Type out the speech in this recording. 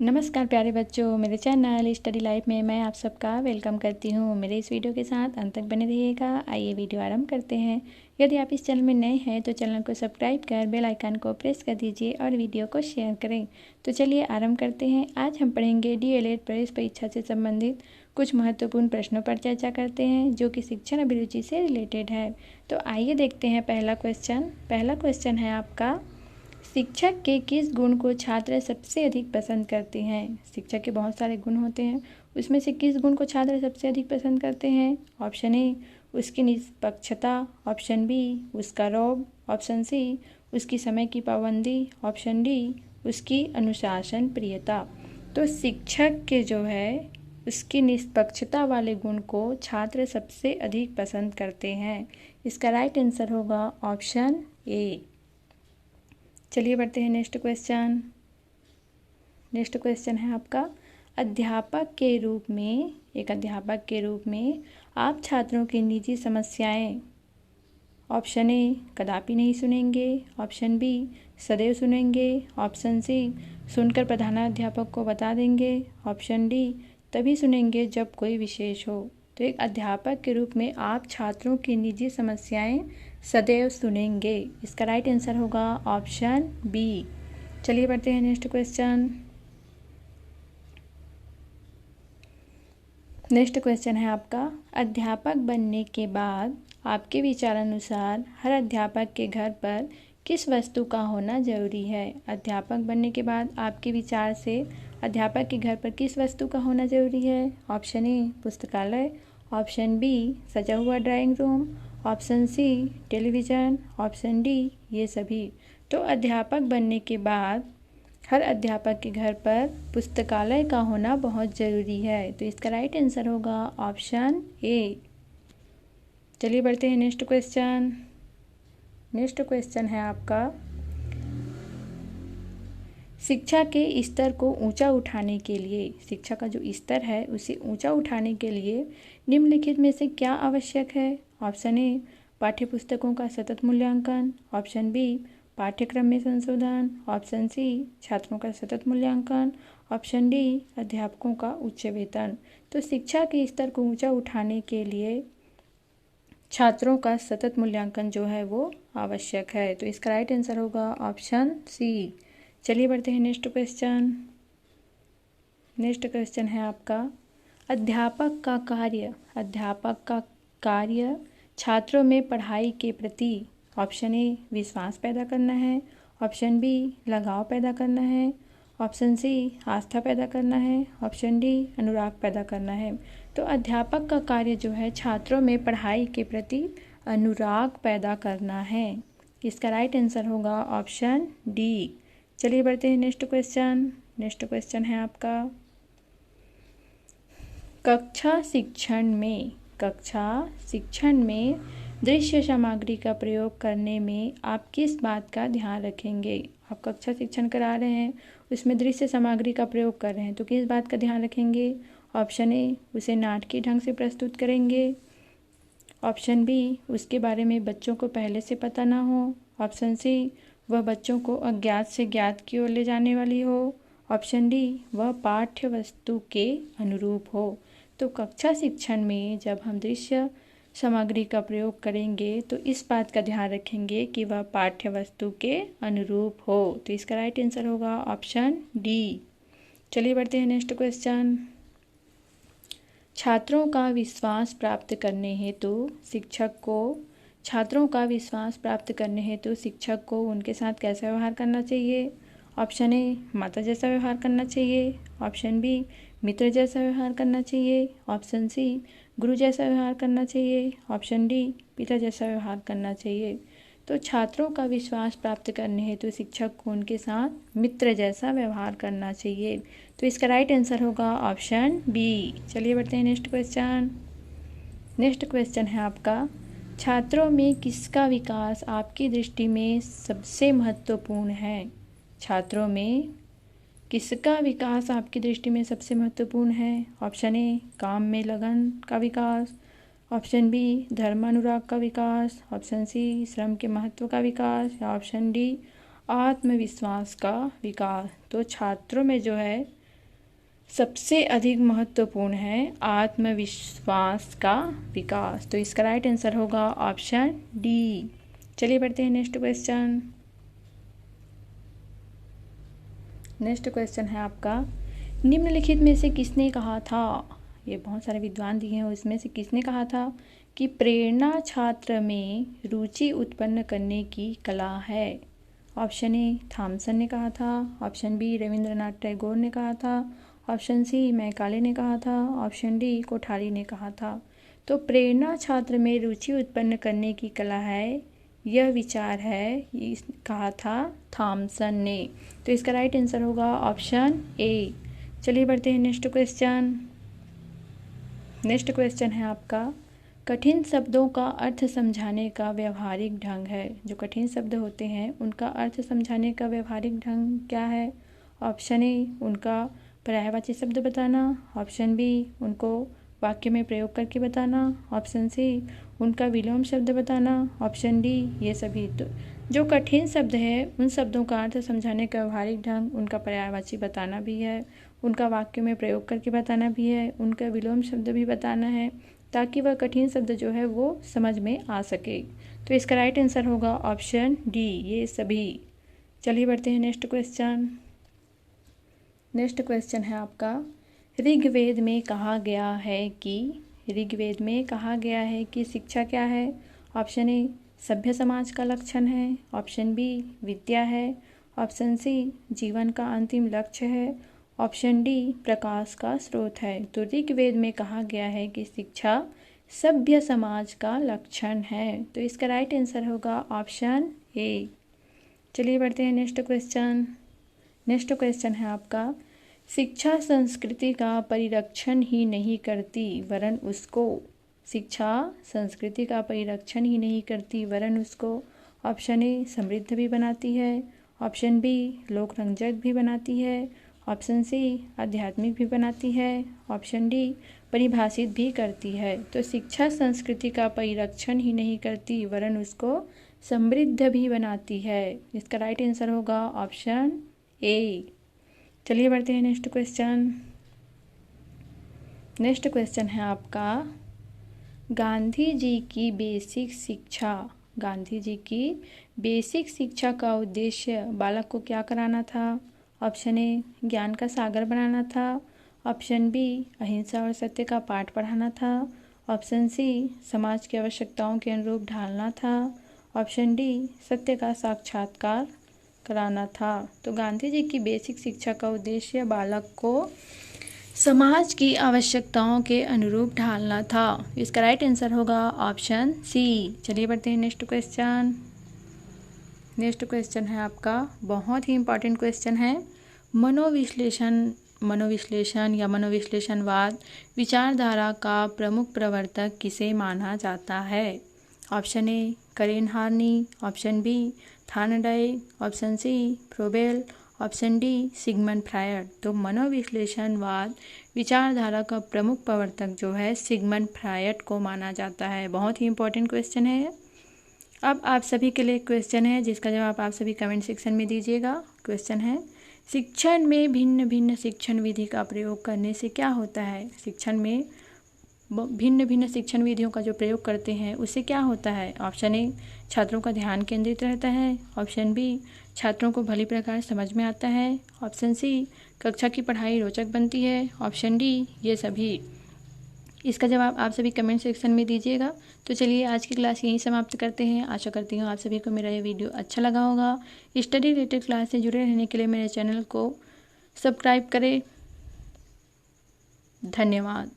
नमस्कार प्यारे बच्चों, मेरे चैनल स्टडी लाइफ में मैं आप सबका वेलकम करती हूँ। मेरे इस वीडियो के साथ अंत तक बने रहिएगा। आइए वीडियो आरंभ करते हैं। यदि आप इस चैनल में नए हैं तो चैनल को सब्सक्राइब कर बेल आइकन को प्रेस कर दीजिए और वीडियो को शेयर करें। तो चलिए आरंभ करते हैं। आज हम पढ़ेंगे DLED प्रवेश परीक्षा से संबंधित कुछ महत्वपूर्ण प्रश्नों पर चर्चा करते हैं जो कि शिक्षण अभिरुचि से रिलेटेड है। तो आइए देखते हैं पहला क्वेश्चन है आपका, शिक्षक के किस गुण को छात्र सबसे अधिक पसंद करते हैं। शिक्षक के बहुत सारे गुण होते हैं, उसमें से किस गुण को छात्र सबसे अधिक पसंद करते हैं। ऑप्शन ए उसकी निष्पक्षता, ऑप्शन बी उसका रौब, ऑप्शन सी उसकी समय की पाबंदी, ऑप्शन डी उसकी अनुशासन प्रियता। तो शिक्षक के जो है उसकी निष्पक्षता वाले गुण को छात्र सबसे अधिक पसंद करते हैं। इसका राइट आंसर होगा ऑप्शन ए। चलिए बढ़ते हैं नेक्स्ट क्वेश्चन है आपका, अध्यापक के रूप में आप छात्रों की निजी समस्याएं ऑप्शन ए कदापि नहीं सुनेंगे, ऑप्शन बी सदैव सुनेंगे, ऑप्शन सी सुनकर प्रधानाध्यापक को बता देंगे, ऑप्शन डी तभी सुनेंगे जब कोई विशेष हो। तो एक अध्यापक के रूप में आप छात्रों की निजी समस्याएं सदैव सुनेंगे। इसका राइट आंसर होगा ऑप्शन बी। चलिए बढ़ते हैं नेक्स्ट क्वेश्चन है आपका, अध्यापक बनने के बाद आपके विचारानुसार हर अध्यापक के घर पर किस वस्तु का होना जरूरी है। अध्यापक बनने के बाद आपके विचार से अध्यापक के घर पर किस वस्तु का होना जरूरी है। ऑप्शन ए पुस्तकालय, ऑप्शन बी सजा हुआ drawing room, option C television, option D ये सभी। तो अध्यापक बनने के बाद हर अध्यापक के घर पर पुस्तकालय का होना बहुत ज़रूरी है। तो इसका राइट आंसर होगा ऑप्शन ए। चलिए बढ़ते हैं नेक्स्ट क्वेश्चन है आपका, शिक्षा के स्तर को ऊंचा उठाने के लिए, शिक्षा का जो स्तर है उसे ऊंचा उठाने के लिए निम्नलिखित में से क्या आवश्यक है। ऑप्शन ए पाठ्यपुस्तकों का सतत मूल्यांकन, ऑप्शन बी पाठ्यक्रम में संशोधन, ऑप्शन सी छात्रों का सतत मूल्यांकन, ऑप्शन डी अध्यापकों का उच्च वेतन। तो शिक्षा के स्तर को ऊंचा उठाने के लिए छात्रों का सतत मूल्यांकन जो है वो आवश्यक है। तो इसका राइट आंसर होगा ऑप्शन सी। चलिए बढ़ते हैं नेक्स्ट क्वेश्चन है आपका, अध्यापक का कार्य छात्रों में पढ़ाई के प्रति ऑप्शन ए विश्वास पैदा करना है, ऑप्शन बी लगाव पैदा करना है, ऑप्शन सी आस्था पैदा करना है, ऑप्शन डी अनुराग पैदा करना है। तो अध्यापक का कार्य जो है छात्रों में पढ़ाई के प्रति अनुराग पैदा करना है। इसका राइट आंसर होगा ऑप्शन डी। चलिए बढ़ते हैं नेक्स्ट क्वेश्चन है आपका, कक्षा शिक्षण में दृश्य सामग्री का प्रयोग करने में आप किस बात का ध्यान रखेंगे। आप कक्षा शिक्षण करा रहे हैं, उसमें दृश्य सामग्री का प्रयोग कर रहे हैं तो किस बात का ध्यान रखेंगे। ऑप्शन ए उसे नाटकीय ढंग से प्रस्तुत करेंगे, ऑप्शन बी उसके बारे में बच्चों को पहले से पता ना हो, ऑप्शन सी वह बच्चों को अज्ञात से ज्ञात की ओर ले जाने वाली हो, ऑप्शन डी वह पाठ्य वस्तु के अनुरूप हो। तो कक्षा शिक्षण में जब हम दृश्य सामग्री का प्रयोग करेंगे तो इस बात का ध्यान रखेंगे कि वह पाठ्य वस्तु के अनुरूप हो। तो इसका राइट आंसर होगा ऑप्शन डी। चलिए बढ़ते हैं नेक्स्ट क्वेश्चन, छात्रों का विश्वास प्राप्त करने हेतु शिक्षक को उनके साथ कैसा व्यवहार करना चाहिए। ऑप्शन ए माता जैसा व्यवहार करना चाहिए, ऑप्शन बी मित्र जैसा व्यवहार करना चाहिए, ऑप्शन सी गुरु जैसा व्यवहार करना चाहिए, ऑप्शन डी पिता जैसा व्यवहार करना चाहिए। तो छात्रों का विश्वास प्राप्त करने हेतु शिक्षक को उनके साथ मित्र जैसा व्यवहार करना चाहिए। तो इसका राइट आंसर होगा ऑप्शन बी। चलिए बढ़ते हैं नेक्स्ट क्वेश्चन है आपका, छात्रों में किसका विकास आपकी दृष्टि में सबसे महत्वपूर्ण है। छात्रों में किसका विकास आपकी दृष्टि में सबसे महत्वपूर्ण है। ऑप्शन ए काम में लगन का विकास, ऑप्शन बी धर्मानुराग का विकास, ऑप्शन सी श्रम के महत्व का विकास, या ऑप्शन डी आत्मविश्वास का विकास। तो छात्रों में जो है सबसे अधिक महत्वपूर्ण है आत्मविश्वास का विकास। तो इसका राइट आंसर होगा ऑप्शन डी। चलिए बढ़ते हैं नेक्स्ट क्वेश्चन। नेक्स्ट क्वेश्चन है आपका, निम्नलिखित में से किसने कहा था, ये बहुत सारे विद्वान दिए हैं, उसमें से किसने कहा था कि प्रेरणा छात्र में रुचि उत्पन्न करने की कला है। ऑप्शन ए थॉमसन ने कहा था, ऑप्शन बी रविंद्रनाथ टैगोर ने कहा था, ऑप्शन सी मैकाले ने कहा था, ऑप्शन डी कोठारी ने कहा था। तो प्रेरणा छात्र में रुचि उत्पन्न करने की कला है, यह विचार है, कहा था थॉमसन ने। तो इसका राइट आंसर होगा ऑप्शन ए। चलिए बढ़ते हैं नेक्स्ट क्वेश्चन। नेक्स्ट क्वेश्चन है आपका, कठिन शब्दों का अर्थ समझाने का व्यवहारिक ढंग है। जो कठिन शब्द होते हैं उनका अर्थ समझाने का व्यवहारिक ढंग क्या है। ऑप्शन ए उनका पर्यायवाची शब्द बताना, ऑप्शन बी उनको वाक्य में प्रयोग करके बताना, ऑप्शन सी उनका विलोम शब्द बताना, ऑप्शन डी ये सभी। तो जो कठिन शब्द है उन शब्दों का अर्थ समझाने का व्यवहारिक ढंग उनका पर्यायवाची बताना भी है, उनका वाक्य में प्रयोग करके बताना भी है, उनका विलोम शब्द भी बताना है, ताकि वह कठिन शब्द जो है वो समझ में आ सके। तो इसका राइट आंसर होगा ऑप्शन डी ये सभी। चलिए बढ़ते हैं नेक्स्ट क्वेश्चन। नेक्स्ट क्वेश्चन है आपका, ऋग्वेद में कहा गया है कि शिक्षा क्या है। ऑप्शन ए सभ्य समाज का लक्षण है, ऑप्शन बी विद्या है, ऑप्शन सी जीवन का अंतिम लक्ष्य है, ऑप्शन डी प्रकाश का स्रोत है। तो ऋग्वेद में कहा गया है कि शिक्षा सभ्य समाज का लक्षण है। तो इसका राइट आंसर होगा ऑप्शन ए। चलिए बढ़ते हैं नेक्स्ट क्वेश्चन। नेक्स्ट क्वेश्चन है आपका, शिक्षा संस्कृति का परिरक्षण ही नहीं करती वरन उसको। शिक्षा संस्कृति का परिरक्षण ही नहीं करती वरन उसको। ऑप्शन ए समृद्ध भी बनाती है, ऑप्शन बी लोकरंजक भी बनाती है, ऑप्शन सी आध्यात्मिक भी बनाती है, ऑप्शन डी परिभाषित भी करती है। तो शिक्षा संस्कृति का परिरक्षण ही नहीं करती वरन उसको समृद्ध भी बनाती है। इसका राइट आंसर होगा ऑप्शन ए। चलिए बढ़ते हैं नेक्स्ट क्वेश्चन। नेक्स्ट क्वेश्चन है आपका, गांधी जी की बेसिक शिक्षा का उद्देश्य बालक को क्या कराना था। ऑप्शन ए ज्ञान का सागर बनाना था, ऑप्शन बी अहिंसा और सत्य का पाठ पढ़ाना था, ऑप्शन सी समाज की आवश्यकताओं के अनुरूप ढालना था, ऑप्शन डी सत्य का साक्षात्कार कराना था। तो गांधी जी की बेसिक शिक्षा का उद्देश्य बालक को समाज की आवश्यकताओं के अनुरूप ढालना था। इसका राइट आंसर होगा ऑप्शन सी। चलिए बढ़ते हैं नेक्स्ट क्वेश्चन। नेक्स्ट क्वेश्चन है आपका, बहुत ही इंपॉर्टेंट क्वेश्चन है, मनोविश्लेषण या मनोविश्लेषणवाद विचारधारा का प्रमुख प्रवर्तक किसे माना जाता है। Option A Karen Horney, option B Thorndike, option C Froebel, option D Sigmund Freud. तो मनोविश्लेषणवाद विचारधारा का प्रमुख प्रवर्तक जो है सिगमंड फ्रायड को माना जाता है। बहुत ही इंपॉर्टेंट क्वेश्चन है। अब आप सभी के लिए क्वेश्चन है जिसका जवाब आप सभी कमेंट सेक्शन में दीजिएगा। क्वेश्चन है, शिक्षण में भिन्न भिन्न शिक्षण विधि का प्रयोग करने से क्या होता है। शिक्षण में भिन्न भिन्न शिक्षण विधियों का जो प्रयोग करते हैं उससे क्या होता है। ऑप्शन ए छात्रों का ध्यान केंद्रित रहता है, ऑप्शन बी छात्रों को भली प्रकार समझ में आता है, ऑप्शन सी कक्षा की पढ़ाई रोचक बनती है, ऑप्शन डी ये सभी। इसका जवाब आप सभी कमेंट सेक्शन में दीजिएगा। तो चलिए आज की क्लास यहीं समाप्त करते हैं। आशा करती हूँ आप सभी को मेरा ये वीडियो अच्छा लगा होगा। स्टडी रिलेटेड क्लास से जुड़े रहने के लिए मेरे चैनल को सब्सक्राइब करें। धन्यवाद।